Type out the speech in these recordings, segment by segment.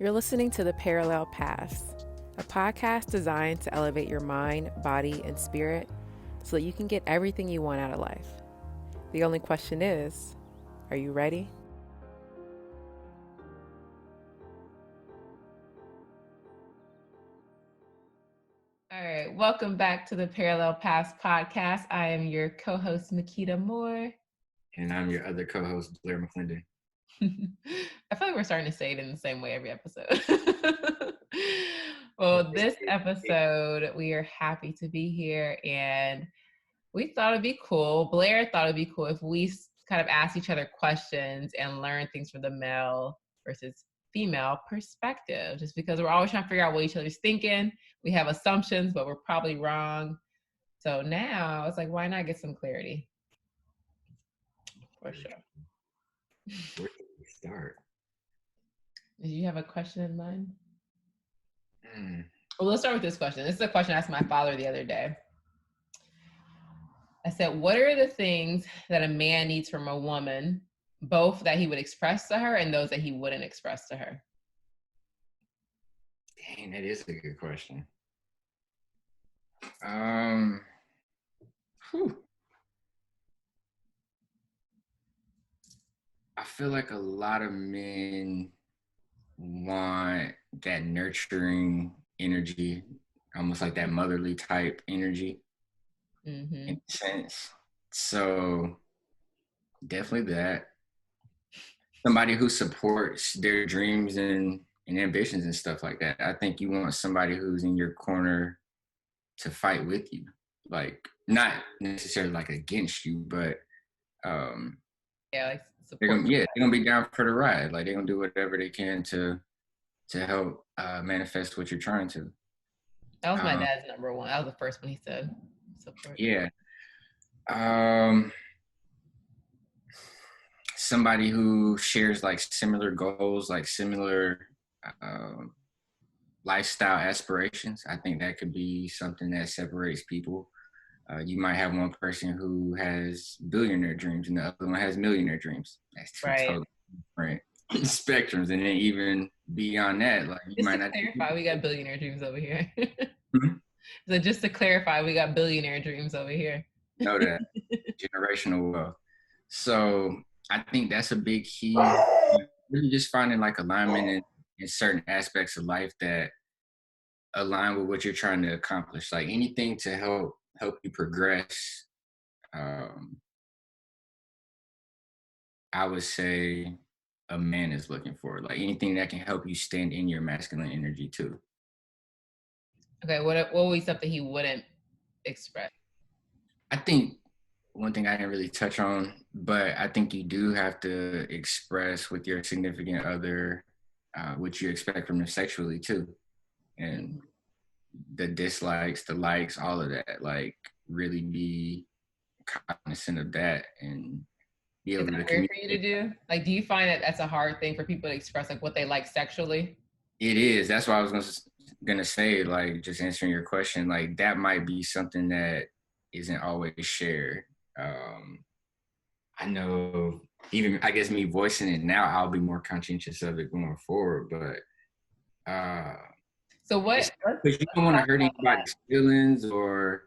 You're listening to The Parallel Paths, a podcast designed to elevate your mind, body, and spirit so that you can get everything you want out of life. The only question is, are you ready? All right, welcome back to the Parallel Paths podcast. I am your co-host, Makita Moore. And I'm your other co-host, Blair McClendon. I feel like we're starting to say it in the same way every episode. Well, this episode, we are happy to be here, and we thought it'd be cool. Blair thought it'd be cool if we kind of ask each other questions and learn things from the male versus female perspective, just because we're always trying to figure out what each other's thinking. We have assumptions, but we're probably wrong. So now it's like, why not get some clarity? For sure. Where do we start? Did you have a question in mind? Well, let's start with this question. This is a question I asked my father the other day. I said, what are the things that a man needs from a woman, both that he would express to her and those that he wouldn't express to her? Dang, that is a good question. I feel like a lot of men want that nurturing energy, almost like that motherly type energy, in a sense. So definitely that. Somebody who supports their dreams and ambitions and stuff like that. I think you want somebody who's in your corner to fight with you, like not necessarily like against you, but like they're gonna be down for the ride. Like they're gonna do whatever they can to help manifest what you're trying to. That was my dad's number one. That was the first one he said. Support. Yeah. Somebody who shares like similar goals, like similar lifestyle aspirations. I think that could be something that separates people. You might have one person who has billionaire dreams and the other one has millionaire dreams. That's two totally different spectrums. And then even beyond that, like you might not clarify, we got billionaire dreams over here. So just to clarify, we got billionaire dreams over here. Know that. Generational wealth. So I think that's a big key. Really just finding like alignment in certain aspects of life that align with what you're trying to accomplish. Like anything to help you progress. I would say a man is looking for, like anything that can help you stand in your masculine energy too. Okay, what would be something he wouldn't express? I think one thing I didn't really touch on, but I think you do have to express with your significant other what you expect from them sexually too. And the dislikes, the likes, all of that, like really be cognizant of that and be able to communicate. For you to do? Like, do you find that that's a hard thing for people to express, like what they like sexually? It is. That's why I was gonna say, like, just answering your question, like that might be something that isn't always shared. I know, even I guess me voicing it now, I'll be more conscientious of it going forward. But so what? Because you don't want to hurt anybody's feelings, or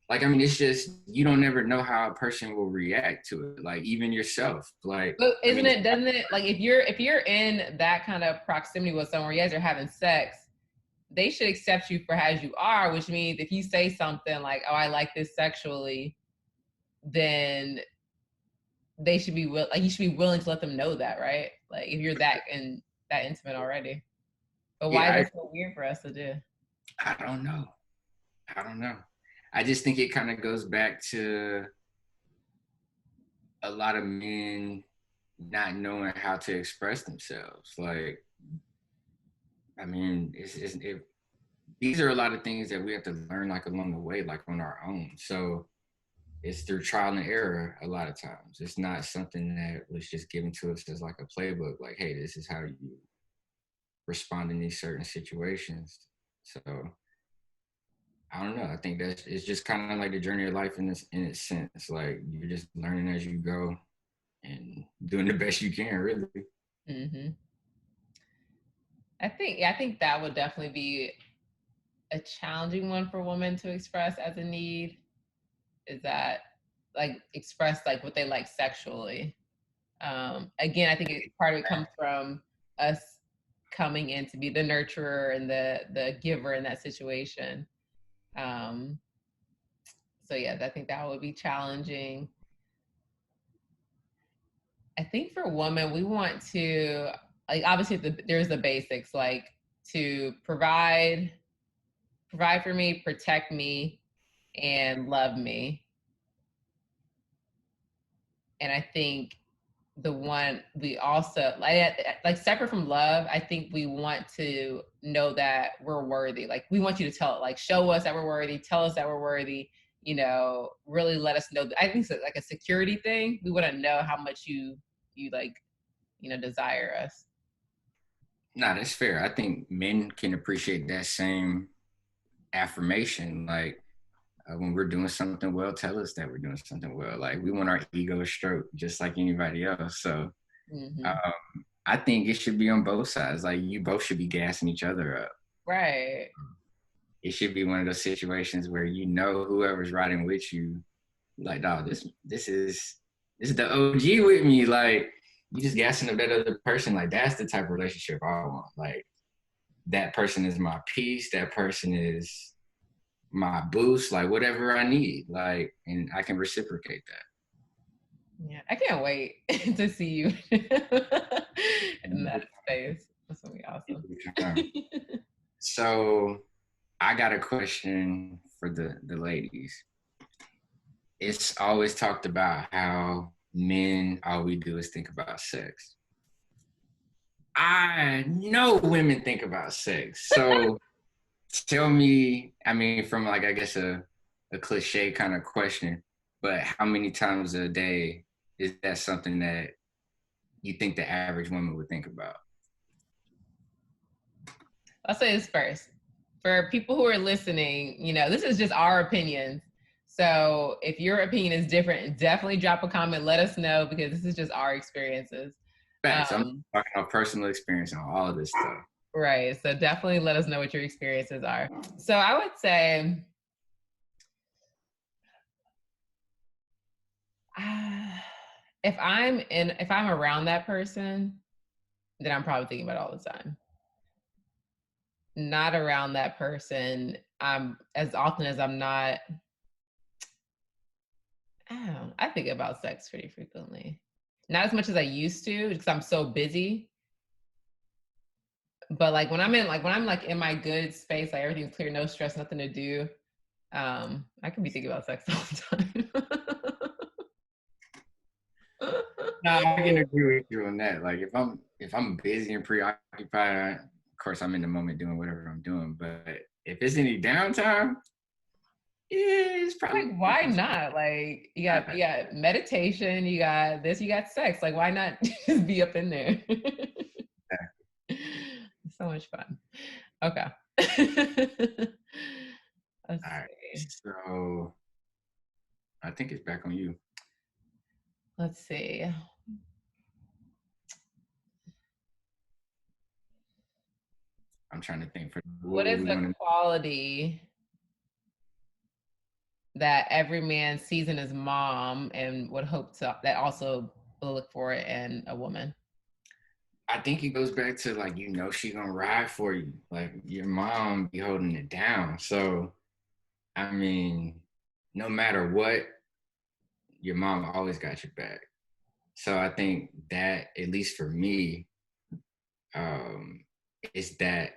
like, I mean, it's just you don't never know how a person will react to it. Like even yourself, like. But doesn't it like if you're in that kind of proximity with someone where you guys are having sex, they should accept you for as you are, which means if you say something like, "Oh, I like this sexually," then they should be you should be willing to let them know that, right? Like if you're that intimate already. But why is it so weird for us to do? I don't know. I just think it kind of goes back to a lot of men not knowing how to express themselves. Like, I mean, these are a lot of things that we have to learn like along the way, like on our own. So it's through trial and error a lot of times. It's not something that was just given to us as like a playbook, like, hey, this is how you respond in these certain situations. So I don't know. I think it's just kind of like the journey of life in its sense. Like you're just learning as you go and doing the best you can, really. Mm-hmm. I think that would definitely be a challenging one for women to express as a need, is that like express like what they like sexually. Again, I think part of it comes from us coming in to be the nurturer and the giver in that situation. Um, so yeah, I think that would be challenging. I think for women, we want to like obviously there's the basics like to provide for me, protect me, and love me. And I think the one we also like separate from love, I think we want to know that we're worthy. Like we want you to tell it, like show us that we're worthy, tell us that we're worthy, really let us know. I think it's like a security thing. We want to know how much you like, desire us. Nah, that's fair. I think men can appreciate that same affirmation. Like when we're doing something well, tell us that we're doing something well. Like we want our ego stroked just like anybody else. So Mm-hmm. I think it should be on both sides. Like you both should be gassing each other up. Right. It should be one of those situations where whoever's riding with you, like, dog, this is the OG with me. Like you just gassing up that other person. Like that's the type of relationship I want. Like that person is my peace. That person is my boost. Like whatever I need. Like, and I can reciprocate that. Yeah, I can't wait to see you in that space. That's gonna be awesome. So I got a question for the ladies. It's always talked about how men all we do is think about sex. I know women think about sex. So tell me, I mean, from like I guess a cliche kind of question, but how many times a day is that something that you think the average woman would think about? I'll say this first. For people who are listening, this is just our opinions. So if your opinion is different, definitely drop a comment. Let us know because this is just our experiences. Facts. I'm talking about personal experience on all of this stuff. Right. So definitely let us know what your experiences are. So I would say, if I'm around that person, then I'm probably thinking about it all the time. Not around that person, as often as I'm not. I think about sex pretty frequently. Not as much as I used to because I'm so busy. But like when I'm in my good space, like everything's clear, no stress, nothing to do. I can be thinking about sex all the time. No, I can agree with you on that. Like if I'm busy and preoccupied, of course I'm in the moment doing whatever I'm doing. But if it's any downtime, yeah, it's probably Like, why not? Like, you got meditation, you got this, you got sex. Like, why not just be up in there? So much fun. Okay. Let's all right. see. So I think it's back on you. Let's see. I'm trying to think for What what would is we the want to. quality that every man sees in his mom and would hope to that also will look for it in a woman? I think it goes back to like she gonna ride for you. Like your mom be holding it down. So I mean, no matter what, your mom always got your back. So I think that at least for me, um, is that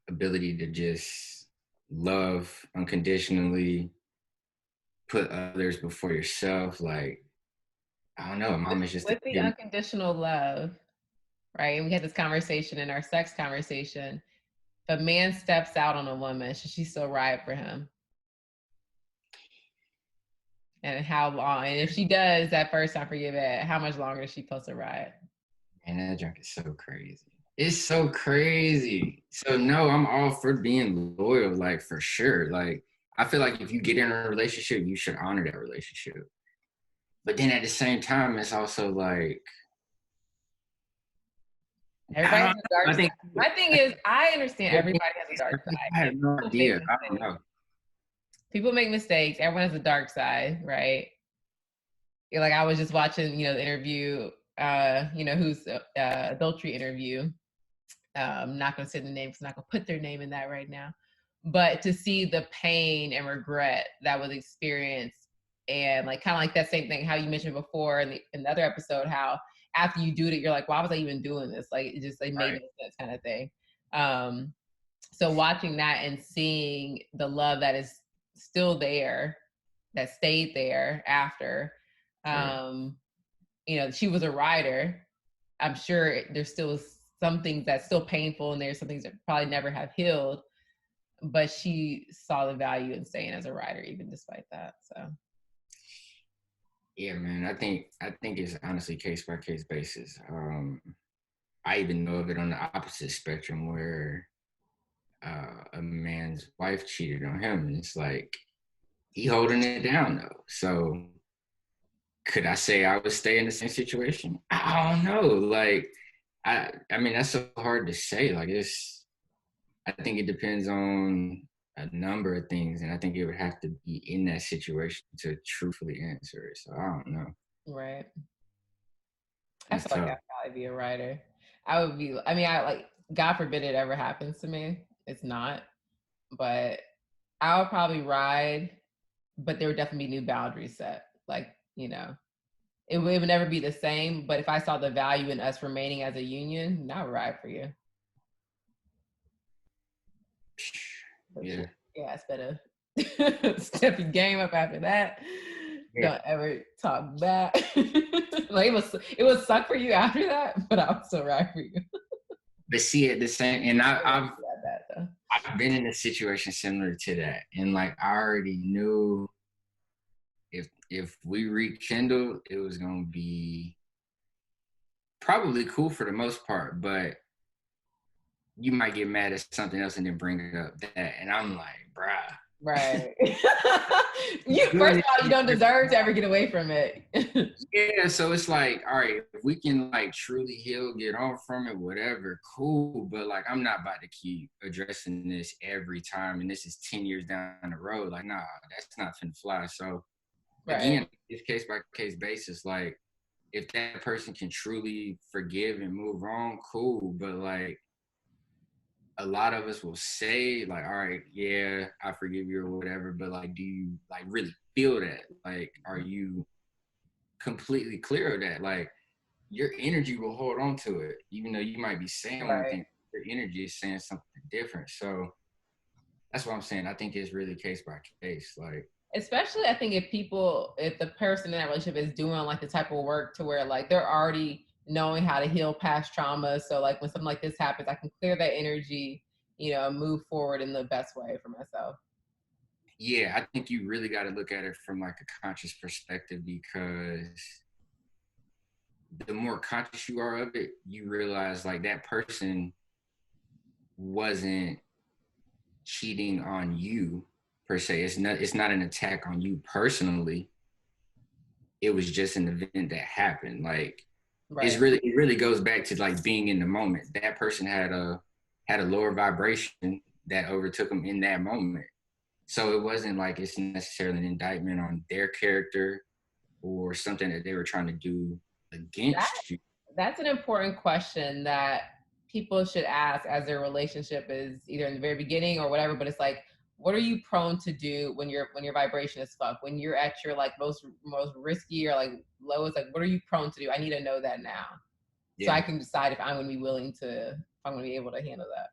ability to just love unconditionally, put others before yourself. Like I don't know, With, mom is just a with the good. unconditional love, right? And we had this conversation in our sex conversation. If a man steps out on a woman, should she still ride for him? And how long? And if she does that first time, forgive it. How much longer is she supposed to ride? Man, that junk is so crazy. It's so crazy. So no, I'm all for being loyal, like for sure. Like I feel like if you get in a relationship, you should honor that relationship. But then at the same time, it's also like Everybody has a dark I side. think My thing is, I understand everybody has a dark side. I have no People make idea. I don't mistakes. know. People make mistakes. Everyone has a dark side, right? Like I was just watching, the interview, who's adultery interview. I'm not going to say the name because I'm not going to put their name in that right now. But to see the pain and regret that was experienced, and like kind of like that same thing how you mentioned before in the other episode, how after you do it, you're like, why was I even doing this? Like it just like made no sense, kind of thing. So watching that and seeing the love that is still there, that stayed there after, she was a writer. I'm sure there's still some things that's still painful, and there's some things that probably never have healed. But she saw the value in staying as a writer, even despite that. So, Yeah, man. I think it's honestly case by case basis. I even know of it on the opposite spectrum where a man's wife cheated on him, and it's like he holding it down though. So could I say I would stay in the same situation? I don't know. Like I mean that's so hard to say. Like I think it depends on a number of things, and I think it would have to be in that situation to truthfully answer it. So I don't know. right. I It's feel like tough. I'd probably be a writer. I like, God forbid it ever happens to me. It's not, but I would probably ride, but there would definitely be new boundaries set. Like, it would never be the same. But if I saw the value in us remaining as a union, I would ride for you. But Yeah. yeah, it's better step your game up after that. Yeah. Don't ever talk back. Like it would suck for you after that, but I'll still ride for you. But see it the same, and That, I've been in a situation similar to that, and like I already knew if we rekindled, it was gonna be probably cool for the most part, but you might get mad at something else and then bring it up that, and I'm like, bruh. right. You first of all, you don't deserve to ever get away from it. Yeah, so it's like, all right, if we can like truly heal, get on from it, whatever, cool. But like, I'm not about to keep addressing this every time, and this is 10 years down the road. Like, nah, that's not finna fly. So Right. again, it's case by case basis. Like, if that person can truly forgive and move on, cool. But like, a lot of us will say, like, all right, yeah, I forgive you or whatever. But like, do you like really feel that? Like, are you completely clear of that? Like, your energy will hold on to it, even though you might be saying one Right. thing, your energy is saying something different. So that's what I'm saying. I think it's really case by case. Like, Especially I think if the person in that relationship is doing like the type of work to where like they're already knowing how to heal past trauma. So like when something like this happens, I can clear that energy, move forward in the best way for myself. yeah, I think you really got to look at it from like a conscious perspective, because the more conscious you are of it, you realize like that person wasn't cheating on you per se. It's not an attack on you personally. It was just an event that happened. Like, Right. it really goes back to like being in the moment. That person had a lower vibration that overtook them in that moment. So it wasn't like it's necessarily an indictment on their character or something that they were trying to do That against you. that's an important question that people should ask as their relationship is either in the very beginning or whatever. But it's like, what are you prone to do when your vibration is fucked? When you're at your like most risky or like lowest, like what are you prone to do? I need to know that now, so I Yeah. can decide if I'm going to be willing to, if I'm going to be able to handle that.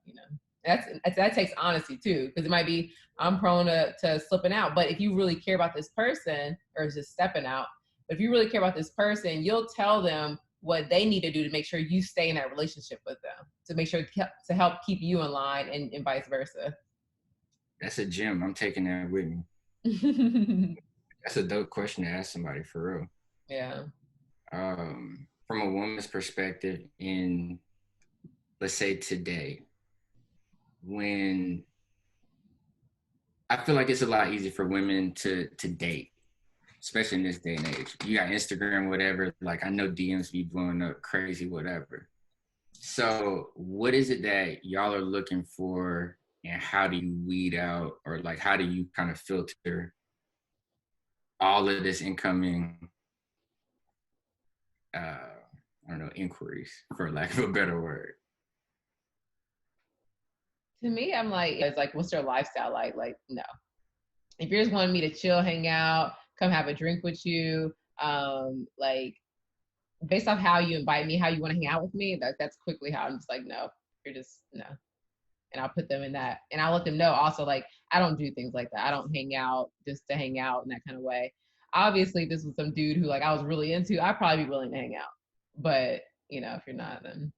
That takes honesty too, because it might be I'm prone to slipping out, but if you really care about this person, or just stepping out, but if you really care about this person, you'll tell them what they need to do to make sure you stay in that relationship with them, to make sure to help keep you in line, and vice versa. That's a gem. I'm taking that with me. That's a dope question to ask somebody for real. Yeah. From a woman's perspective, in let's say today, when I feel like it's a lot easier for women to date, especially in this day and age. You got Instagram, whatever. Like, I know DMs be blowing up crazy, whatever. So what is it that y'all are looking for, and how do you weed out, or like how do you kind of filter all of this incoming I don't know, inquiries, for lack of a better word? To me, I'm like, it's like, what's their lifestyle like? Like, no. If you're just wanting me to chill, hang out, come have a drink with you, like based off how you invite me, how you want to hang out with me, that's quickly how I'm just like, no, you're just no. And I'll put them in that, and I'll let them know also, like, I don't do things like that. I don't hang out just to hang out in that kind of way. Obviously, if this was some dude who like I was really into, I'd probably be willing to hang out. But if you're not, then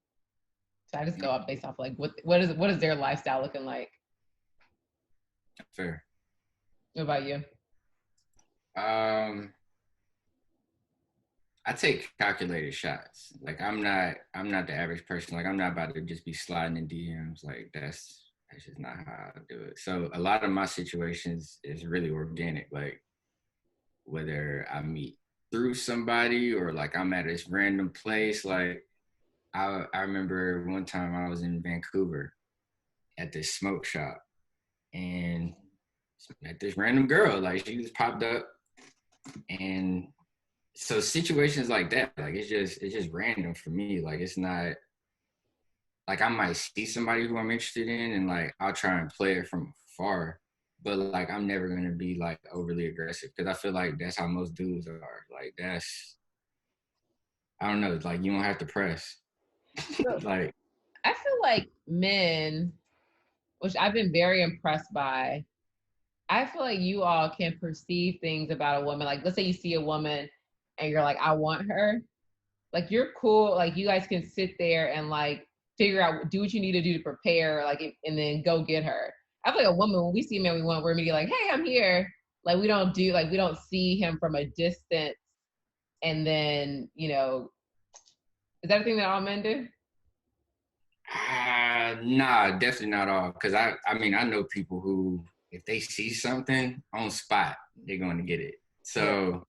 so I just go up based off like what is their lifestyle looking like. Fair. What about you? Um, I take calculated shots. Like I'm not the average person. Like I'm not about to just be sliding in DMs. Like that's just not how I do it. So a lot of my situations is really organic. Like whether I meet through somebody or like I'm at this random place. Like I remember one time I was in Vancouver at this smoke shop and met this random girl. Like she just popped up, and so situations like that, like it's just random for me. Like it's not like I might see somebody who I'm interested in and like I'll try and play it from afar. But like I'm never gonna be like overly aggressive because I feel like that's how most dudes are. Like that's I don't know, like you don't have to press. Like I feel like men, which I've been very impressed by, I feel like you all can perceive things about a woman. Like, let's say you see a woman and you're like, I want her. Like, you're cool. Like, you guys can sit there and like figure out, do what you need to do to prepare, like, and then go get her. I feel like a woman, when we see a man we want, we're immediately like, hey, I'm here. Like, we don't see him from a distance. And then, is that a thing that all men do? nah, definitely not all. Cause I mean I know people who if they see something on spot, they're going to get it. Yeah. So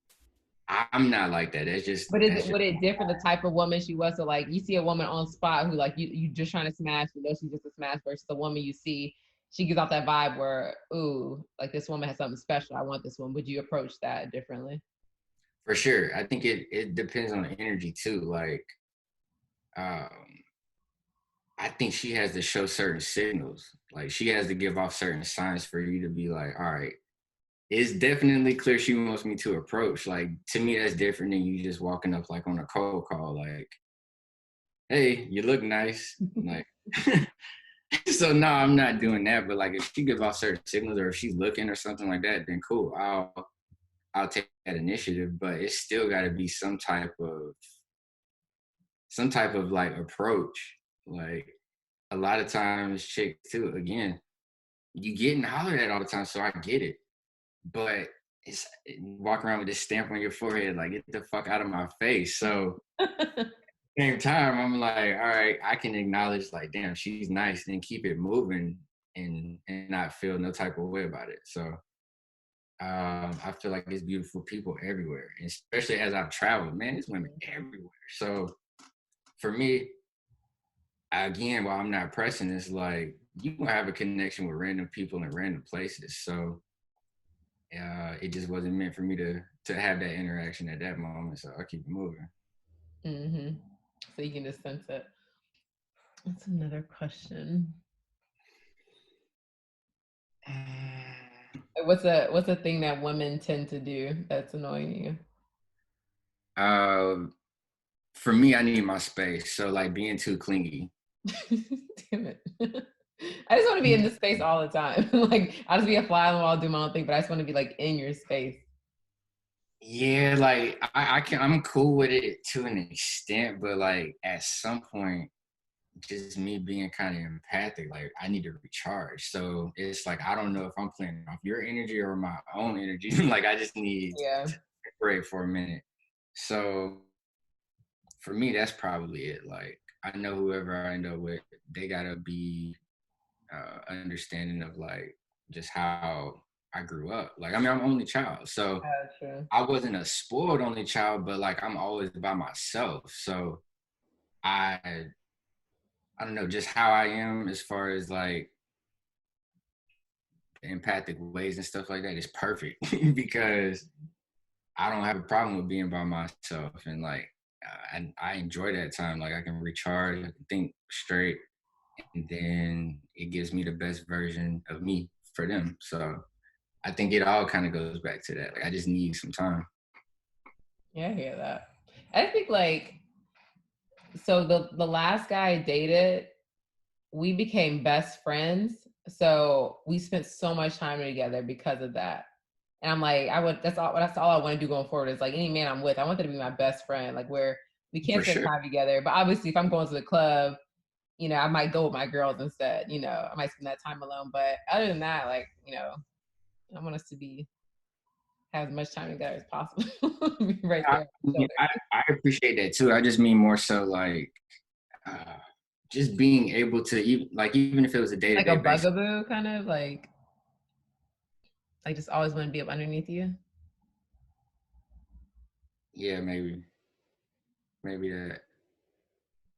I'm not like that. That's just But that's just would it differ the type of woman she was? So like you see a woman on spot who like you just trying to smash, she's just a smash versus the woman you see, she gives off that vibe where, ooh, like this woman has something special. I want this one. Would you approach that differently? for sure. I think it depends on the energy too. Like um I think she has to show certain signals. Like she has to give off certain signs for you to be like, all right, it's definitely clear she wants me to approach. Like to me, that's different than you just walking up like on a cold call, like, hey, you look nice. Like so no, I'm not doing that. But like if she gives off certain signals or if she's looking or something like that, then cool. I'll take that initiative. But it's still gotta be some type of like approach. Like a lot of times chicks too, again, you getting hollered at all the time, so I get it. But it's walk around with this stamp on your forehead, like get the fuck out of my face. So same time, I'm like, all right, I can acknowledge like, damn, she's nice, and keep it moving and not feel no type of way about it. So I feel like it's beautiful people everywhere, and especially as I've traveled, man, there's women everywhere. So for me, again, while I'm not pressing, it's like you gonna have a connection with random people in random places. So it just wasn't meant for me to have that interaction at that moment. So I'll keep it moving. Mm-hmm. So you can just sense it. That's another question. What's a thing that women tend to do that's annoying Uh, for me, I need my space. So like being too clingy. you? Damn it. I just want to be in this space all the time. Like I'll just be a fly on the wall, do my own thing, but I just want to be like in your space. Yeah, like I'm cool with it to an extent, but like at some point, just me being kind of empathic, like I need to recharge. So it's like I don't know if I'm playing off your energy or my own energy. Like I just need Yeah. to break for a minute. So for me, that's probably it. Like I know whoever I end up with, they gotta be understanding of like just how I grew up. Like I mean, I'm only child, so Oh, true. I wasn't a spoiled only child, but like I'm always by myself. So I I don't know, just how I am as far as like empathic ways and stuff like that is perfect because I don't have a problem with being by myself and like I enjoy that time. Like I can recharge, I can think straight, and then it gives me the best version of me for them. So I think it all kind of goes back to that. Like I just need some time. Yeah, I hear that. I think like so the last guy I dated, we became best friends. So we spent so much time together because of that. And I'm like, that's all I want to do going forward is like any man I'm with, I want them to be my best friend. Like where we can't For spend sure. time together. But obviously if I'm going to the club, I might go with my girls instead, I might spend that time alone. But other than that, like, I want us to have as much time together as possible. Be right I, there. Shoulder. I appreciate that too. I just mean more so like uh, just being able to even if it was a day to Like a day basis. bugaboo kind of like just always want to be up underneath you. Yeah, maybe that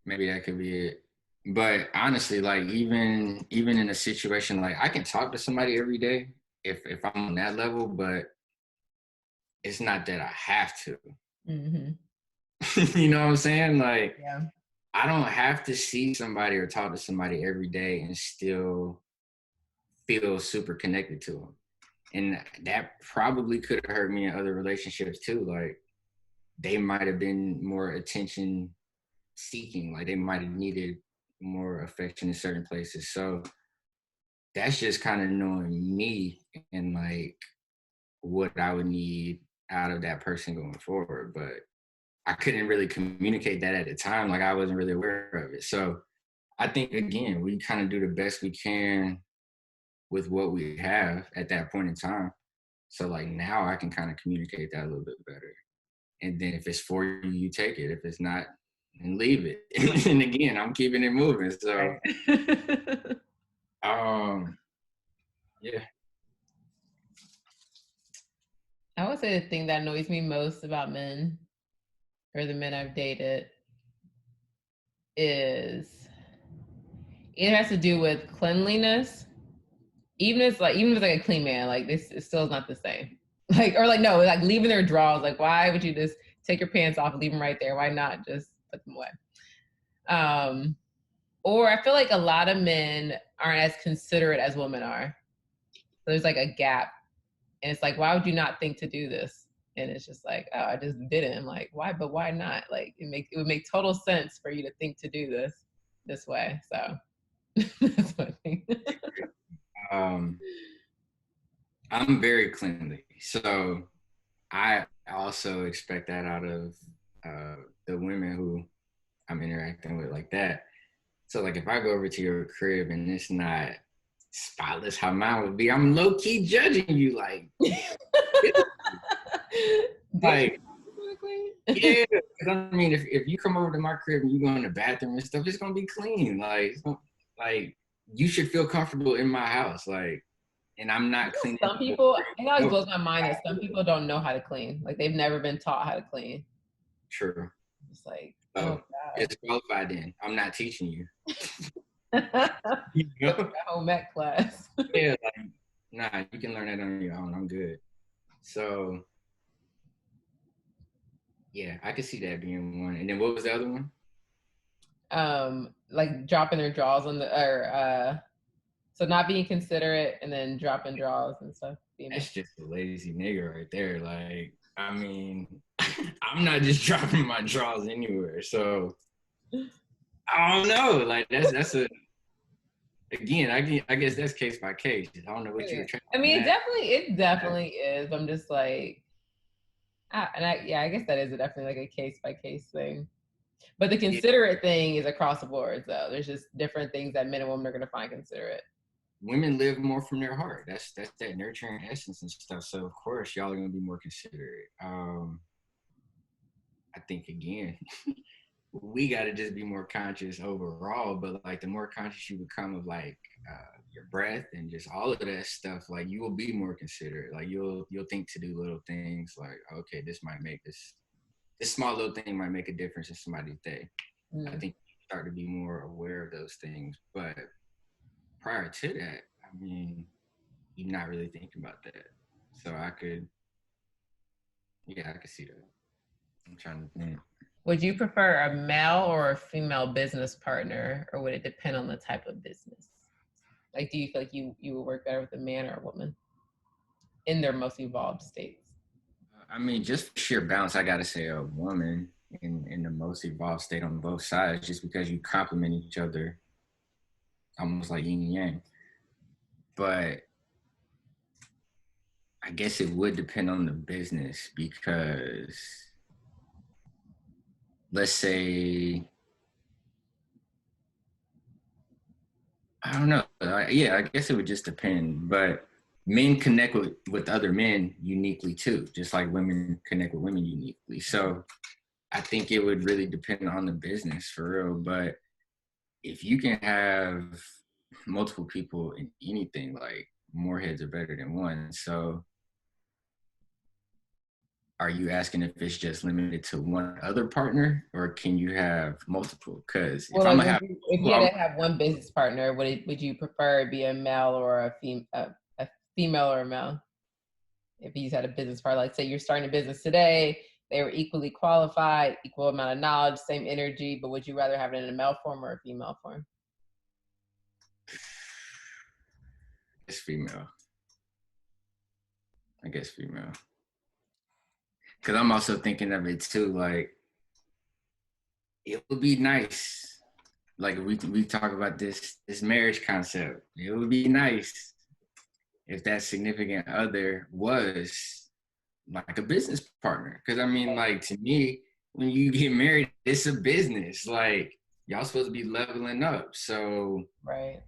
maybe that could be it. But honestly, like even in a situation like I can talk to somebody every day if I'm on that level, but it's not that I have to. Mm-hmm. You know what I'm saying? Like Yeah. I don't have to see somebody or talk to somebody every day and still feel super connected to them. And that probably could have hurt me in other relationships too. Like they might have been more attention seeking, like they might have needed more affection in certain places. So that's just kind of knowing me and like what I would need out of that person going forward. But I couldn't really communicate that at the time. Like I wasn't really aware of it. So I think again, we kind of do the best we can with what we have at that point in time. So like now I can kind of communicate that a little bit better. And then if it's for you, you take it. If it's not, then leave it. And again, I'm keeping it moving. So Right. yeah. I would say the thing that annoys me most about men or the men I've dated is it has to do with cleanliness. Even if it's like a clean man, like this it still is not the same. Like or like no, like leaving their drawers. Like why would you just take your pants off and leave them right there? Why not just put them away? Um, or I feel like a lot of men aren't as considerate as women are. So there's like a gap, and it's like why would you not think to do this? And it's just like oh, I just didn't. I'm like why? But why not? Like it would make total sense for you to think to do this way. So that's what I think. Um, I'm very cleanly. So I also expect that out of the women who I'm interacting with like that. So like if I go over to your crib and it's not spotless how mine would be, I'm low key judging you like, like yeah. Because I mean, if you come over to my crib and you go in the bathroom and stuff, it's gonna be clean. Like you should feel comfortable in my house. Like, and I'm not cleaning. Some people, it always No, blows my mind that some people don't know how to clean. Like they've never been taught how to clean. true. It's like, oh So disqualified then. I'm not teaching you. god. You Like know? a home ec class. Yeah, like nah, you can learn that on your own. I'm good. So yeah, I could see that being one. And then what was the other one? Like dropping their draws on the or so not being considerate and then dropping draws and stuff. That's just a lazy nigga right there. Like, I mean, I'm not just dropping my draws anywhere. So I don't know. Like that's a again, I guess that's case by case. I don't know what you were trying I mean, to it definitely is. I'm just like, yeah, I guess that is definitely like a case by case thing. But the yeah, considerate thing is across the board. So there's just different things that men and women are going to find considerate. women live more from their heart. That's that nurturing essence and stuff. So of course y'all are gonna be more considerate. I think again, we got to just be more conscious overall. But like the more conscious you become of like your breath and just all of that stuff, like you will be more considerate. Like you'll think to do little things like, okay, this might make this small little thing might make a difference in somebody's day. I think you start to be more aware of those things. But prior to that, I mean, you're not really thinking about that. So I could see that. I'm trying to think. Would you prefer a male or a female business partner, or would it depend on the type of business? Like, do you feel like you would work better with a man or a woman in their most evolved states? I mean, just for sheer balance, I gotta say a woman in the most evolved state on both sides, just because you complement each other, almost like yin and yang. But I guess it would depend on the business because let's say I don't know. Yeah, I guess it would just depend. But men connect with other men uniquely too, just like women connect with women uniquely. So I think it would really depend on the business for real. But if you can have multiple people in anything, like more heads are better than one. So are you asking if it's just limited to one other partner or can you have multiple? Because if Well, I'm like gonna have if you multiple, had to have one business partner, would you prefer it be a male or a female or a male? If you had a business partner, like say you're starting a business today, they were equally qualified, equal amount of knowledge, same energy, but would you rather have it in a male form or a female form? it's female. I guess female. Because I'm also thinking of it too, like it would be nice. Like we talk about this marriage concept. It would be nice if that significant other was like a business partner. Because I mean, like to me, when you get married, it's a business. Like y'all supposed to be leveling up. So Right.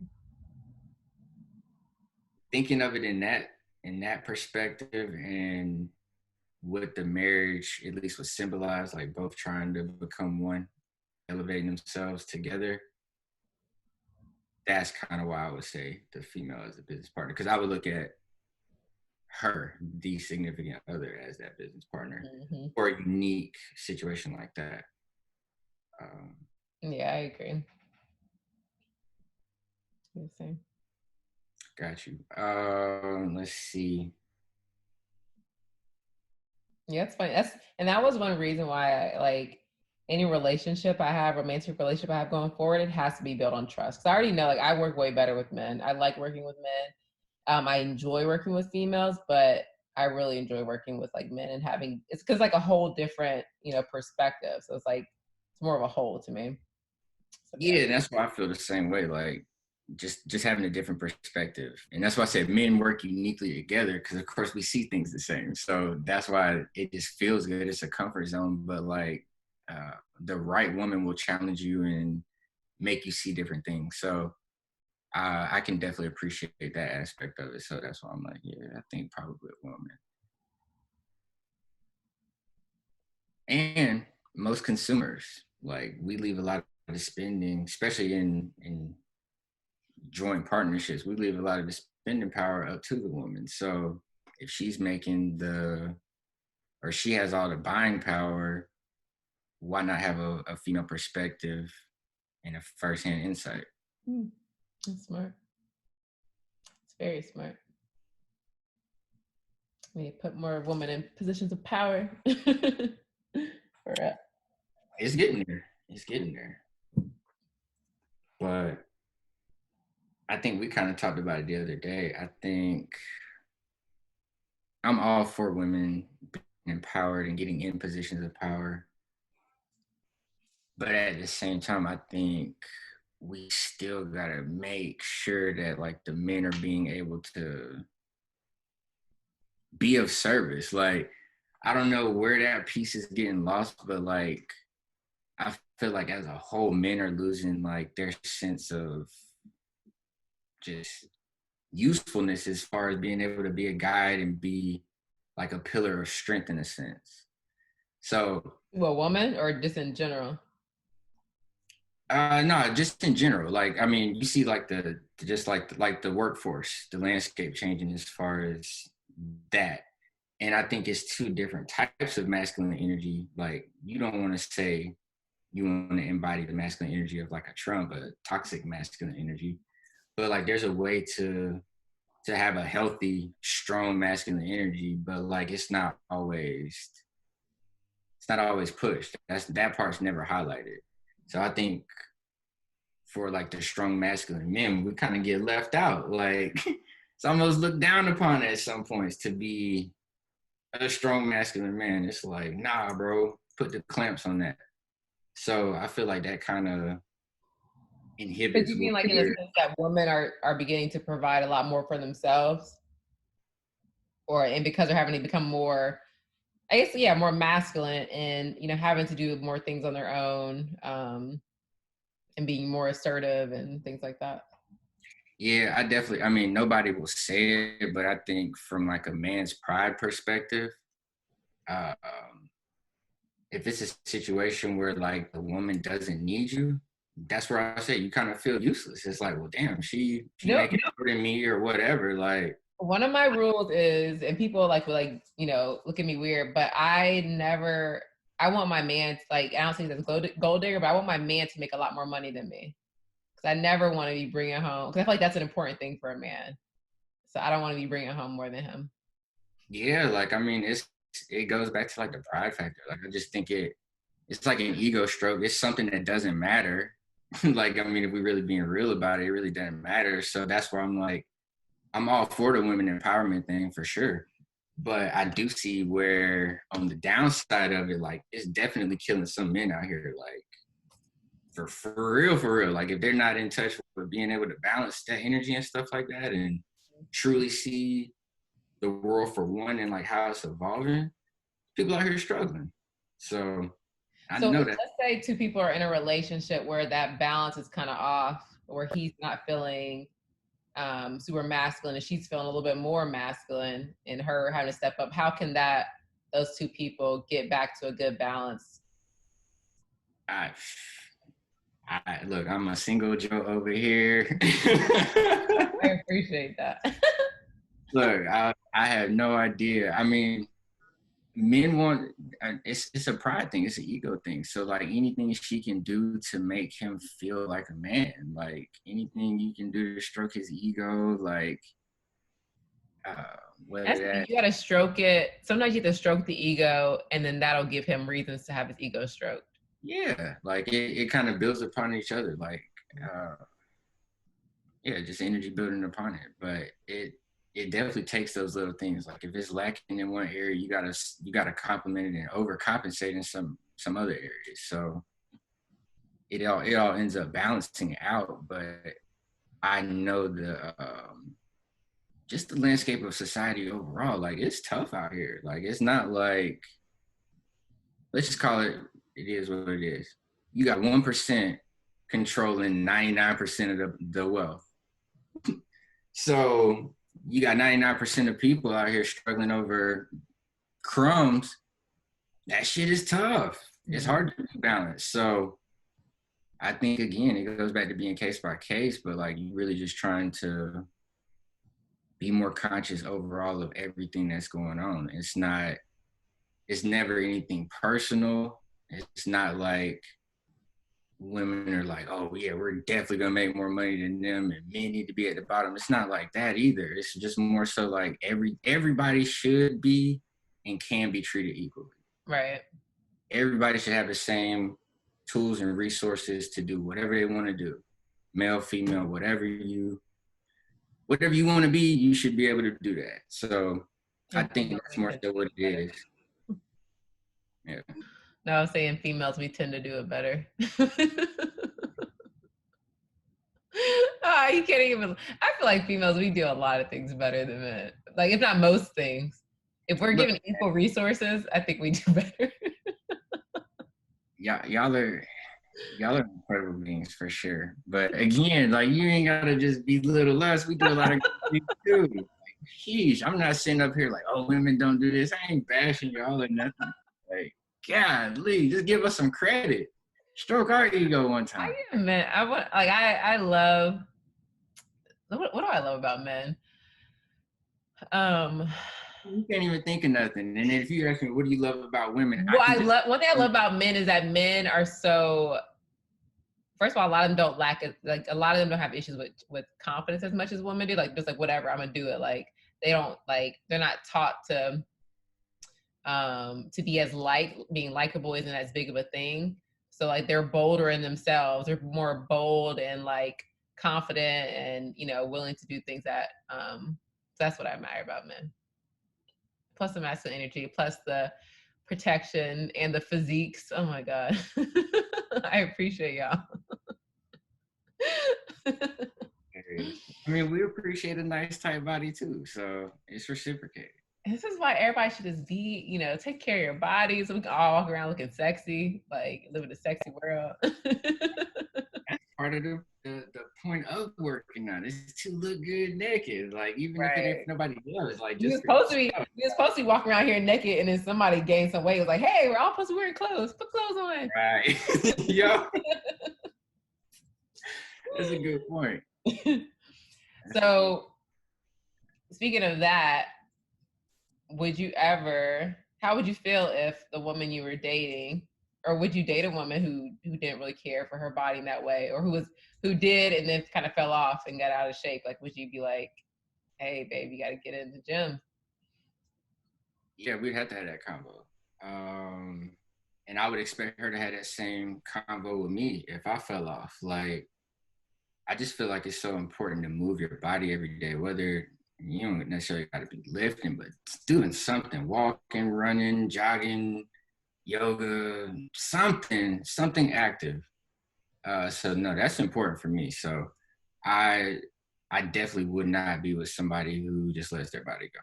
thinking of it in that perspective and what the marriage at least would symbolize, like both trying to become one, elevating themselves together. That's kind of why I would say the female as a business partner, because I would look at her, the significant other, as that business partner Mm-hmm. for a unique situation like that. Yeah, I agree. Same. Got you. Let's see. Yeah, it's funny. That was one reason why I like any relationship I have, romantic relationship I have going forward, it has to be built on trust. Cause I already know like I work way better with men. I like working with men. I enjoy working with females, but I really enjoy working with like men and having it's because like a whole different, perspective. So it's like it's more of a whole to me. So yeah. Yeah, that's why I feel the same way. Like just having a different perspective, and that's why I said men work uniquely together because of course we see things the same. So that's why it just feels good. It's a comfort zone, but like the right woman will challenge you and make you see different things. So I can definitely appreciate that aspect of it. So that's why I'm like, yeah, I think probably a woman. And most consumers, like we leave a lot of the spending, especially in joint partnerships, we leave a lot of the spending power up to the woman. So if she's making or she has all the buying power, why not have a female perspective and a firsthand insight? That's smart. It's very smart. We put more women in positions of power. For it. It's getting there. It's getting there. But I think we kind of talked about it the other day. I think I'm all for women being empowered and getting in positions of power. But at the same time, I think we still gotta make sure that like the men are being able to be of service. Like, I don't know where that piece is getting lost, but like I feel like as a whole, men are losing like their sense of just usefulness as far as being able to be a guide and be like a pillar of strength in a sense. So To a woman or just in general? no, just in general. Like, I mean, you see, like like the workforce, the landscape changing as far as that, and I think it's two different types of masculine energy. Like, you don't want to say you want to embody the masculine energy of like a Trump, a toxic masculine energy. But like there's a way to have a healthy, strong masculine energy, but like it's not always pushed. That part's never highlighted. So I think for like the strong masculine men, we kind of get left out. Like it's almost looked down upon at some points to be a strong masculine man. It's like, nah, bro, put the clamps on that. So I feel like that kind of Because inhibits you what mean like in a we're. sense that women are beginning to provide a lot more for themselves, or and because they're having to become more, I guess, yeah, more masculine and having to do more things on their own, and being more assertive and things like that. Yeah, I mean, nobody will say it, but I think from like a man's pride perspective, um, if it's a situation where like the woman doesn't need you, that's where I say you kind of feel useless. It's like, well, damn, she No, making more than me or whatever. Like, one of my rules is, and people like will like look at me weird, but I want my man to, like, I don't think that's gold digger, but I want my man to make a lot more money than me, because I never want to be bringing home, because I feel like that's an important thing for a man. So I don't want to be bringing home more than him. yeah, like I mean, it goes back to like the pride factor. Like I just think it's like an ego stroke. It's something that doesn't matter. Like I mean, if we're really being real about it, it really doesn't matter. So that's why I'm like, I'm all for the women empowerment thing for sure. But I do see where on the downside of it, like it's definitely killing some men out here. Like for real. Like if they're not in touch with being able to balance that energy and stuff like that, and truly see the world for one and like how it's evolving, people out here struggling. So I So know let's that. say two people are in a relationship where that balance is kind of off, where he's not feeling super masculine and she's feeling a little bit more masculine, and her having to step up. How can those two people get back to a good balance? I, I look, I'm a single Joe over here. I appreciate that. Look, I have no idea. I mean, men want it's a pride thing, it's an ego thing. So like anything she can do to make him feel like a man, like anything you can do to stroke his ego, like whether That's the thing. that You gotta stroke it. Sometimes you have to stroke the ego, and then that'll give him reasons to have his ego stroked. yeah, like it kind of builds upon each other, like uh yeah, just energy building upon it. But it definitely takes those little things. Like if it's lacking in one area, you gotta complement it and overcompensate in some other areas. So it all ends up balancing out. But I know the just the landscape of society overall. Like it's tough out here. Like it's not like, let's just call it. It is what it is. You got 1% controlling 99% of the wealth. So you got 99% of people out here struggling over crumbs. That shit is tough. It's hard to balance. So I think again, it goes back to being case by case, but like you really just trying to be more conscious overall of everything that's going on. It's never anything personal. It's not like women are like, oh yeah, we're definitely gonna make more money than them and men need to be at the bottom. It's not like that either. It's just more so like everybody should be and can be treated equally. Right. Everybody should have the same tools and resources to do whatever they want to do. Male, female, whatever you want to be, you should be able to do that. So I think that's more so what it is. Yeah. No, I'm saying females, we tend to do it better. You can't even. I feel like females, we do a lot of things better than men. Like, if not most things. If we're Look, given equal resources, I think we do better. y'all are incredible beings for sure. But again, like you ain't gotta just belittle us. We do a lot of things too. Like, sheesh, I'm not sitting up here like, oh, women don't do this. I ain't bashing y'all or nothing. Like, golly, just give us some credit. Stroke our ego one time. I am men. I want like I love. What do I love about men? Um, You can't even think of nothing. And if you ask me, what do you love about women? I Well, can just one thing I love about men is that men are so. First of all, a lot of them don't lack it. Like a lot of them don't have issues with confidence as much as women do. Like just like whatever, I'm gonna do it. Like they don't like they're not taught to be as being likable isn't as big of a thing. So like they're bolder in themselves. They're more bold and like confident and willing to do things that that's what I admire about men. Plus the masculine energy, plus the protection and the physiques. Oh my God. I appreciate y'all. I mean, we appreciate a nice tight body too, so it's reciprocated. This is why everybody should just be, take care of your body so we can all walk around looking sexy, like live in a sexy world. That's part of the point of working out is to look good naked. Like even if it ain't Right. nobody else, like We just were supposed to be walking around here naked, and then somebody gained some weight. It was like, hey, we're all supposed to be wearing clothes. Put clothes on. right. Yo, that's a good point. So, speaking of that, how would you feel if the woman you were dating, or would you date a woman who didn't really care for her body in that way, or who did and then kind of fell off and got out of shape? Like, would you be like, hey, babe, you got to get in the gym? Yeah, we'd have to have that combo. And I would expect her to have that same combo with me if I fell off. Like, I just feel like it's so important to move your body every day, whether you don't necessarily got to be lifting, but doing something, walking, running, jogging, yoga, something active. So no, that's important for me. So I I definitely would not be with somebody who just lets their body go.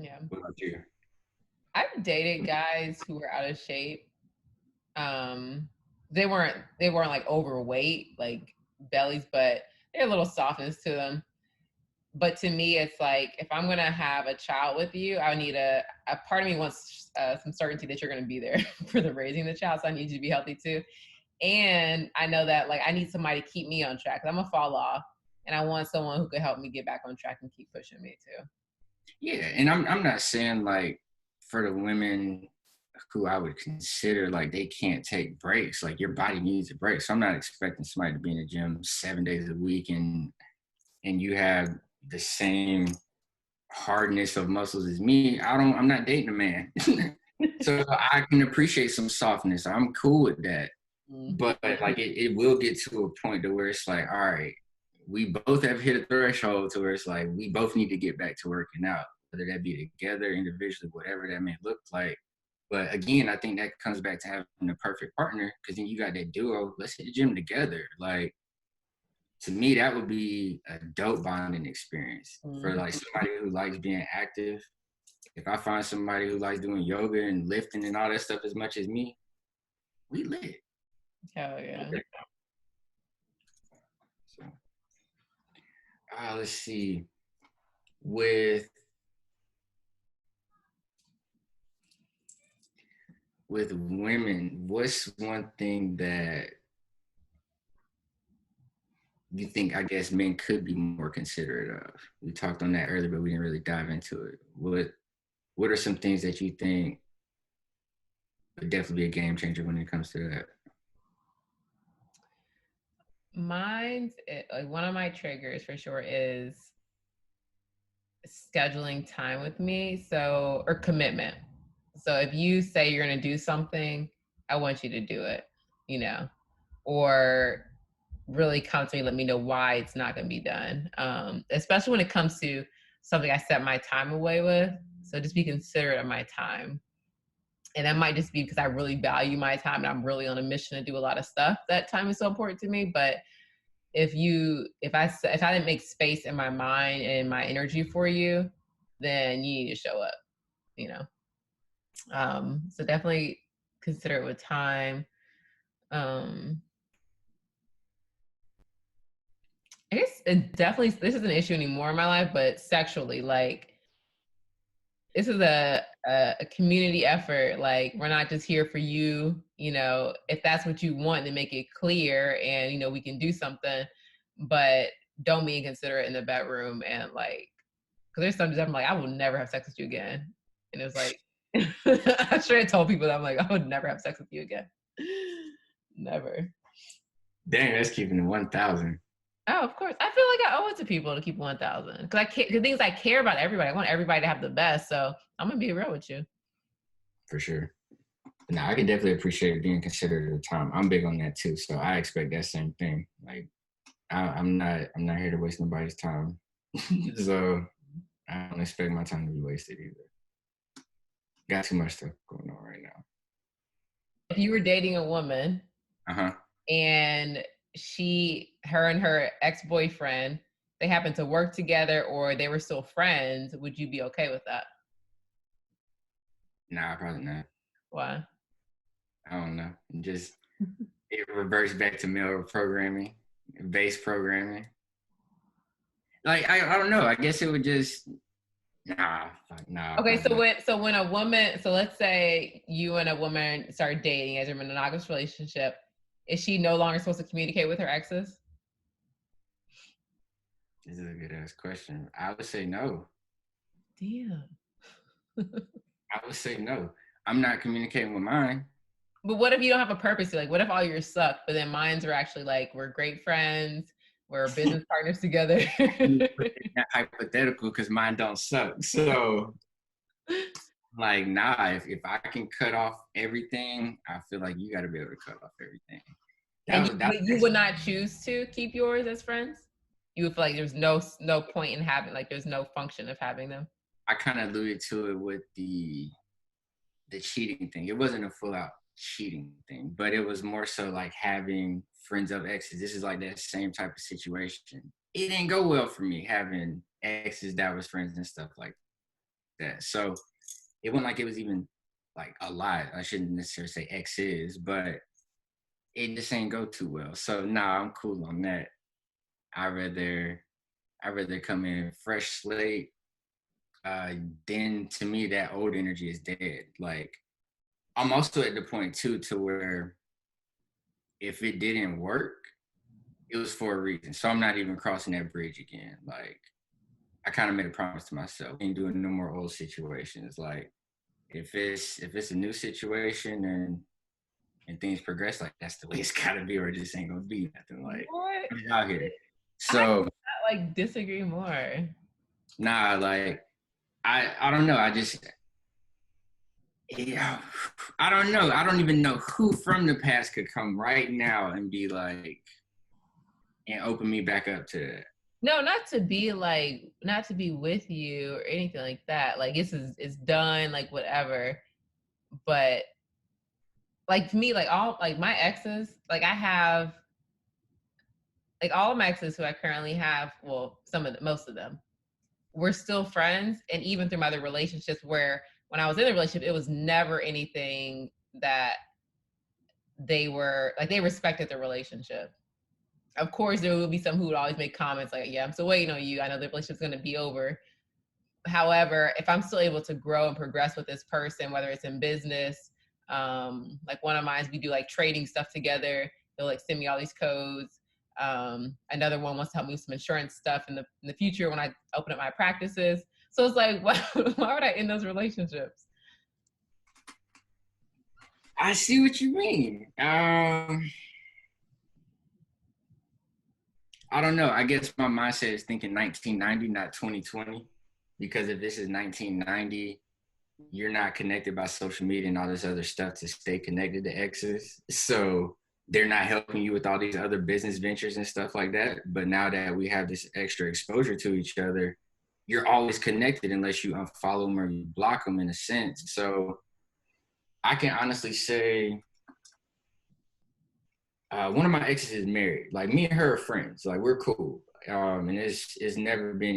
Yeah. What about you? I've dated guys who were out of shape. They weren't like overweight, like bellies, but they're a little softness to them. But to me, it's like if I'm gonna have a child with you, I need a part of me wants some certainty that you're gonna be there for the raising the child. So I need you to be healthy too. And I know that like I need somebody to keep me on track. I'm gonna fall off, and I want someone who could help me get back on track and keep pushing me too. Yeah, and I'm not saying like for the women who I would consider like they can't take breaks. Like your body needs a break. So I'm not expecting somebody to be in the gym 7 days a week and you have the same hardness of muscles as me. I'm not dating a man. So I can appreciate some softness. I'm cool with that. But like it will get to a point to where it's like, all right, we both have hit a threshold to where it's like we both need to get back to working out, whether that be together, individually, whatever that may look like. But again, I think that comes back to having the perfect partner because then you got that duo. Let's hit the gym together. Like to me, that would be a dope bonding experience for like somebody who likes being active. If I find somebody who likes doing yoga and lifting and all that stuff as much as me, we lit. Hell yeah. So, let's see. With women, what's one thing that you think I guess men could be more considerate of? We talked on that earlier, but we didn't really dive into it. What are some things that you think would definitely be a game changer when it comes to that? Like one of my triggers for sure is scheduling time with me. So, or commitment. So if you say you're going to do something, I want you to do it, or really come to me, let me know why it's not going to be done. Especially when it comes to something I set my time away with. So just be considerate of my time. And that might just be because I really value my time and I'm really on a mission to do a lot of stuff. That time is so important to me. But if I didn't make space in my mind and my energy for you, then you need to show up, you know. So definitely consider it with time. I guess it definitely this isn't an issue anymore in my life, but sexually, like this is a community effort. Like we're not just here for you, if that's what you want, then make it clear and we can do something, but don't be inconsiderate in the bedroom and like Because there's some days I'm like, I will never have sex with you again. And it was like, I'm sure I told people that I'm like, I would never have sex with you again. Never. Dang, that's keeping it 1,000. Oh, of course. I feel like I owe it to people to keep 1,000 because the things I care about everybody. I want everybody to have the best. So I'm gonna be real with you. For sure. Now I can definitely appreciate being considerate of the time. I'm big on that too, so I expect that same thing. Like I'm not here to waste nobody's time, so I don't expect my time to be wasted either. Got too much stuff going on right now. If you were dating a woman Uh-huh. and her and her ex-boyfriend, they happened to work together or they were still friends, would you be okay with that? Nah, probably not. Why? I don't know. Just it reverts back to male programming, base programming. Like I don't know. I guess it would just nah. Okay, Probably not. so when a woman, so let's say you and a woman start dating as a monogamous relationship, is she no longer supposed to communicate with her exes? This is a good ass question. I would say no. Damn. I would say no. I'm not communicating with mine. But what if you don't have a purpose? Like, what if all yours suck, but then mines are actually like, we're great friends, we're business partners together. That hypothetical because mine don't suck. So like, nah, if I can cut off everything, I feel like you got to be able to cut off everything. And That you would not choose to keep yours as friends? You would feel like there's no point in having, like, there's no function of having them? I kind of alluded to it with the cheating thing. It wasn't a full out cheating thing, but it was more so like having friends of exes. This is like that same type of situation. It didn't go well for me having exes that was friends and stuff like that. So it wasn't like it was even like a lot. I shouldn't necessarily say exes, but it just ain't go too well. So nah, I'm cool on that. I rather come in fresh slate. Then to me that old energy is dead. Like I'm also at the point too to where if it didn't work, it was for a reason. So I'm not even crossing that bridge again. Like I kind of made a promise to myself, ain't doing no more old situations. Like if it's a new situation and things progress, like that's the way it's gotta be, or it just ain't gonna be nothing. Like What? I'm out here. I So like disagree more. nah, like I don't know. I just yeah, I don't know. I don't even know who from the past could come right now and be like and open me back up to that. No, not to be with you or anything like that. Like it's done, like whatever. But like to me, like all like my exes, like I have like all of my exes who I currently have, well, most of them, we're still friends. And even through my other relationships where when I was in a relationship, it was never anything that they were like they respected the relationship. Of course, there will be some who would always make comments like, "Yeah, I'm still waiting on you. I know the relationship's going to be over." However, if I'm still able to grow and progress with this person, whether it's in business, like one of mine, we do like trading stuff together. They'll like send me all these codes. Another one wants to help me with some insurance stuff in the future when I open up my practices. So it's like, why would I end those relationships? I see what you mean. I don't know. I guess my mindset is thinking 1990, not 2020. Because if this is 1990, you're not connected by social media and all this other stuff to stay connected to exes. So they're not helping you with all these other business ventures and stuff like that. But now that we have this extra exposure to each other, you're always connected unless you unfollow them or you block them in a sense. So I can honestly say one of my exes is married. Like me and her are friends. Like we're cool. And it's never been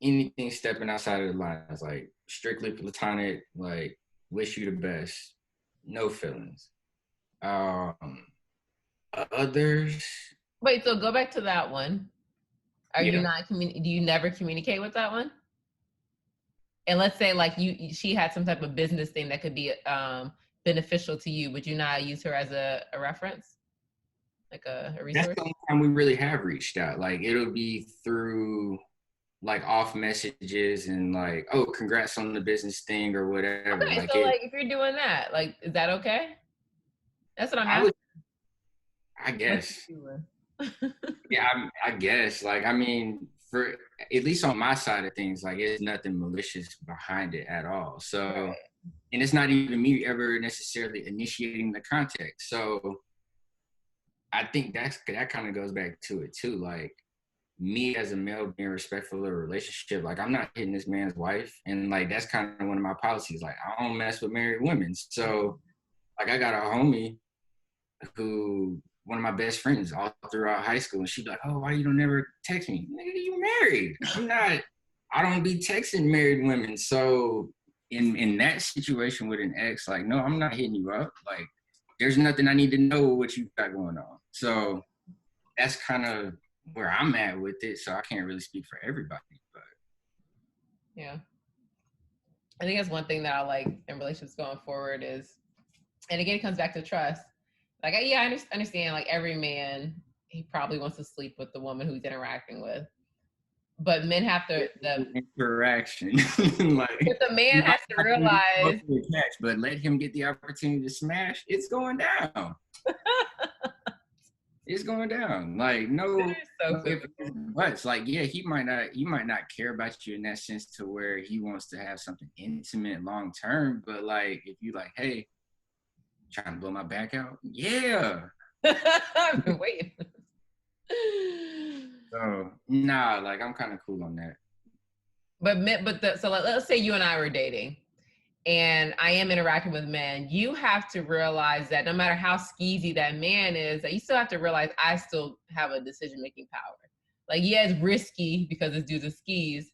anything stepping outside of the lines. Like strictly platonic. Like wish you the best. No feelings. Um, others, Wait, so go back to that one. Are you yeah. not do you never communicate with that one? And let's say like she had some type of business thing that could be beneficial to you, would you not use her as a reference, like a That's resource? the only time we really have reached out. Like it'll be through like off messages and like, oh, congrats on the business thing or whatever. Okay, Like so it, like if you're doing that, like, is that okay? That's what I'm I asking. would, I What guess, you doing? yeah, I guess, like, I mean, for at least on my side of things, like, it's nothing malicious behind it at all. So, Right. and it's not even me ever necessarily initiating the contact. So, I think that kind of goes back to it too. Like, me as a male being respectful of a relationship, like I'm not hitting this man's wife. And like that's kind of one of my policies. Like I don't mess with married women. So like I got a homie who one of my best friends all throughout high school, and she'd be like, "Oh, why you don't never text me? Nigga, you married? I'm not. I don't be texting married women." So in that situation with an ex, like, no, I'm not hitting you up. Like, there's nothing I need to know what you got going on. So that's kind of where I'm at with it. So I can't really speak for everybody, but Yeah. I think that's one thing that I like in relationships going forward is, and again, it comes back to trust. Like, yeah, I understand. Like every man, he probably wants to sleep with the woman who he's interacting with, but men have to interaction, but like the man you might has to not be realize. to catch, but let him get the opportunity to smash. It's going down. It's going down. Like no, So no if physical. buts. Like yeah, he might not care about you in that sense to where he wants to have something intimate long term. But like if you like, hey, trying to blow my back out, yeah. I've been waiting. So nah, like I'm kind of cool on that. So like, let's say you and I were dating, and I am interacting with men. You have to realize that no matter how skeezy that man is, that you still have to realize I still have a decision making power. Like, yeah, it's risky because this dude's a skis.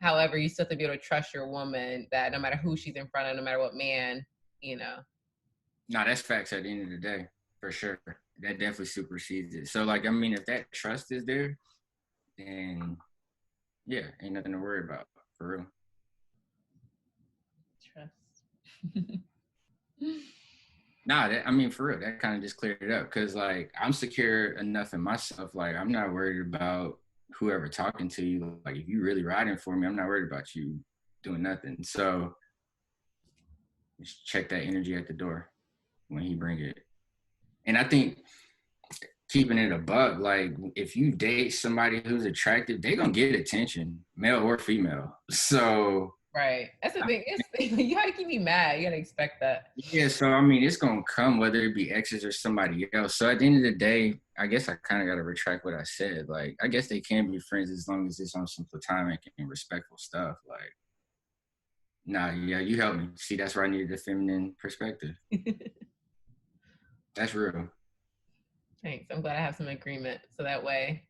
However, you still have to be able to trust your woman that no matter who she's in front of, no matter what man, you know. Nah, that's facts at the end of the day, for sure. That definitely supersedes it. So like I mean, if that trust is there, then yeah, ain't nothing to worry about for real. Trust. Nah, I mean for real, that kind of just cleared it up because like I'm secure enough in myself. Like I'm not worried about whoever talking to you. Like if you really riding for me, I'm not worried about you doing nothing. So just check that energy at the door when he bring it. And I think keeping it a buck, like if you date somebody who's attractive, they gonna get attention, male or female. So Right. That's the thing. It's, you gotta keep me mad. You gotta expect that. yeah, so I mean, it's gonna come whether it be exes or somebody else. So at the end of the day, I guess I kind of got to retract what I said. Like, I guess they can be friends as long as it's on some platonic and respectful stuff. Like, nah, yeah, you helped me. See, that's where I needed the feminine perspective. That's real. Thanks. I'm glad I have some agreement. So that way,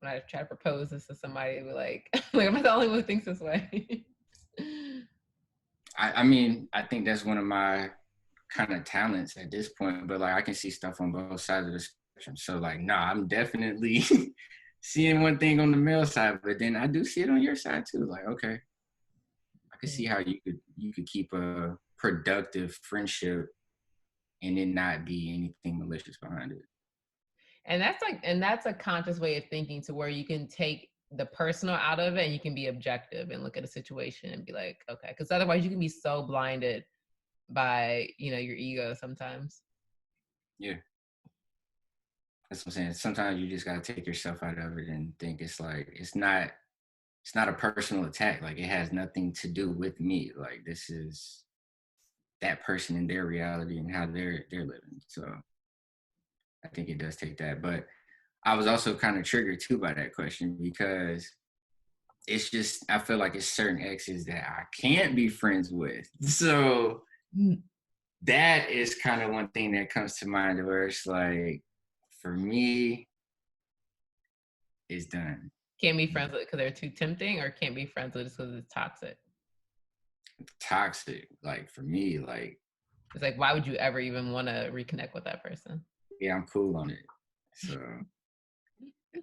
when I try to propose this to somebody, they'll be like, like, am I the only one who thinks this way? I mean, I think that's one of my kind of talents at this point. But like, I can see stuff on both sides of the spectrum. So like, nah, I'm definitely seeing one thing on the male side, but then I do see it on your side too. Like, okay, I can see how you could keep a productive friendship and it not be anything malicious behind it. And that's a conscious way of thinking to where you can take the personal out of it and you can be objective and look at a situation and be like, okay, because otherwise you can be so blinded by, your ego sometimes. Yeah, that's what I'm saying. Sometimes you just gotta take yourself out of it and think it's like it's not a personal attack. Like it has nothing to do with me. Like this is that person in their reality and how they're living. So I think it does take that. But I was also kind of triggered too by that question because it's just I feel like it's certain exes that I can't be friends with. So that is kind of one thing that comes to mind where it's like for me, it's done. Can't be friends with it because they're too tempting, or can't be friends with it because it's toxic. Toxic. Like for me, like It's like, why would you ever even want to reconnect with that person? yeah, I'm cool on it. So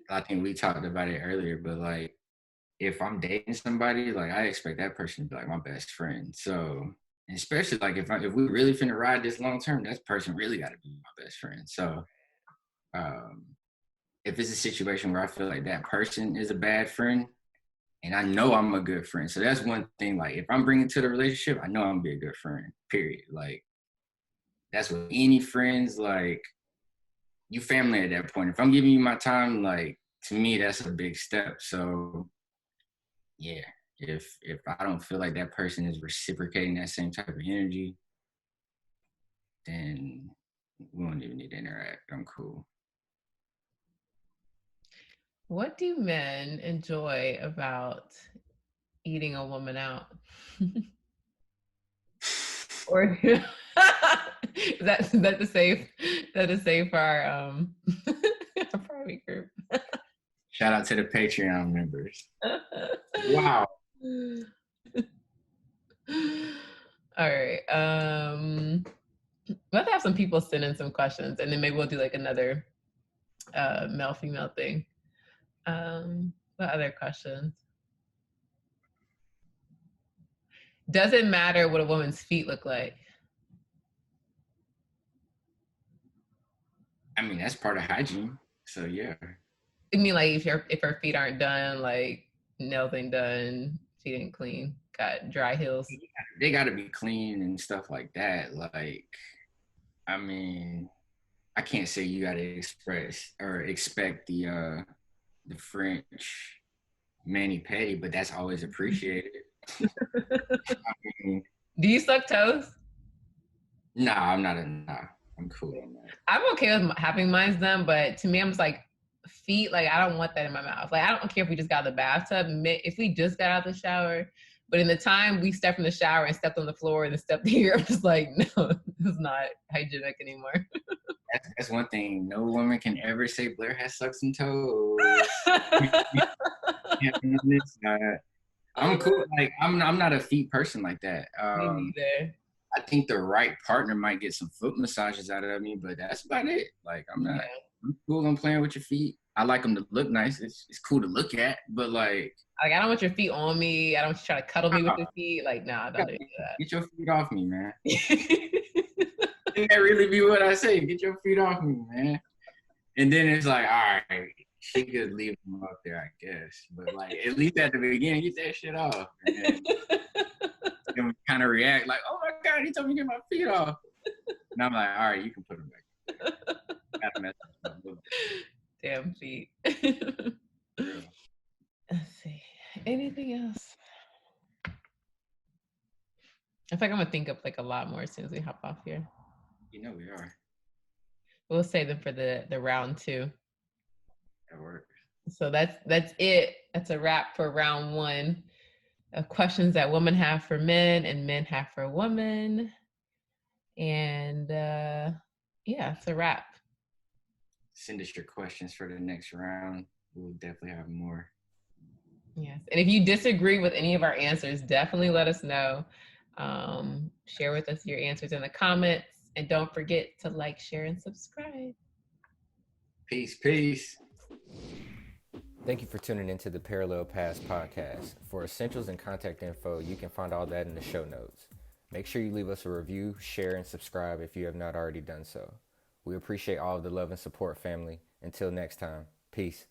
I think we talked about it earlier, but like if I'm dating somebody, like I expect that person to be like my best friend. So especially like if we really finna ride this long term, that person really got to be my best friend. So um, if it's a situation where I feel like that person is a bad friend, and I know I'm a good friend. So that's one thing. Like if I'm bringing to the relationship, I know I'm gonna be a good friend. Period. Like that's with any friends. Like you family at that point. If I'm giving you my time, like to me, that's a big step. So yeah, if I don't feel like that person is reciprocating that same type of energy, then we don't even need to interact. I'm cool. What do men enjoy about eating a woman out? Or is that the safe for our our private group? Shout out to the Patreon members. Wow. All right. Let's have some people send in some questions, and then maybe we'll do like another male female thing. What other questions? Does it matter what a woman's feet look like? I mean, that's part of hygiene. So yeah. I mean, like if her feet aren't done, like nails ain't done, feet ain't clean, got dry heels. They gotta be clean and stuff like that. Like, I mean, I can't say you gotta express or expect the French mani pedi, but that's always appreciated. I mean, Do you suck toes? nah, I'm not a nah. I'm cool on that. I'm okay with having mine done, but to me, I'm just like feet. Like I don't want that in my mouth. Like I don't care if we just got out of the bathtub. If we just got out of the shower, but in the time we stepped in the shower and stepped on the floor and then stepped here, I'm just like, no, this is not hygienic anymore. That's one thing. No woman can ever say Blair has sucked some toes. I'm cool. Like I'm not a feet person like that. Me neither. I think the right partner might get some foot massages out of me, but that's about it. Like I'm not. Yeah. I'm cool on playing with your feet. I like them to look nice. It's cool to look at, but like I don't want your feet on me. I don't want you trying to cuddle me with your feet. Like, nah, don't do get your feet off me, man. that. That really be what I say. Get your feet off me, man. And then it's like, all right, she could leave them up there, I guess. But like, at least at the beginning, get that shit off. And then kind of react like, oh my God, he told me to get my feet off. And I'm like, all right, you can put them back. Gotta mess up a little bit. Damn feet. Let's see. Anything else? I feel like I'm gonna think up like a lot more as soon as we hop off here. You know we are. We'll save them for the round 2. That works. So that's it. That's a wrap for round 1 of questions that women have for men and men have for women. And yeah, it's a wrap. Send us your questions for the next round. We'll definitely have more. Yes. And if you disagree with any of our answers, definitely let us know. Share with us your answers in the comments. And don't forget to like, share, and subscribe. Peace, peace. Thank you for tuning into the Parallel Paths podcast. For essentials and contact info, you can find all that in the show notes. Make sure you leave us a review, share, and subscribe if you have not already done so. We appreciate all of the love and support, family. Until next time, peace.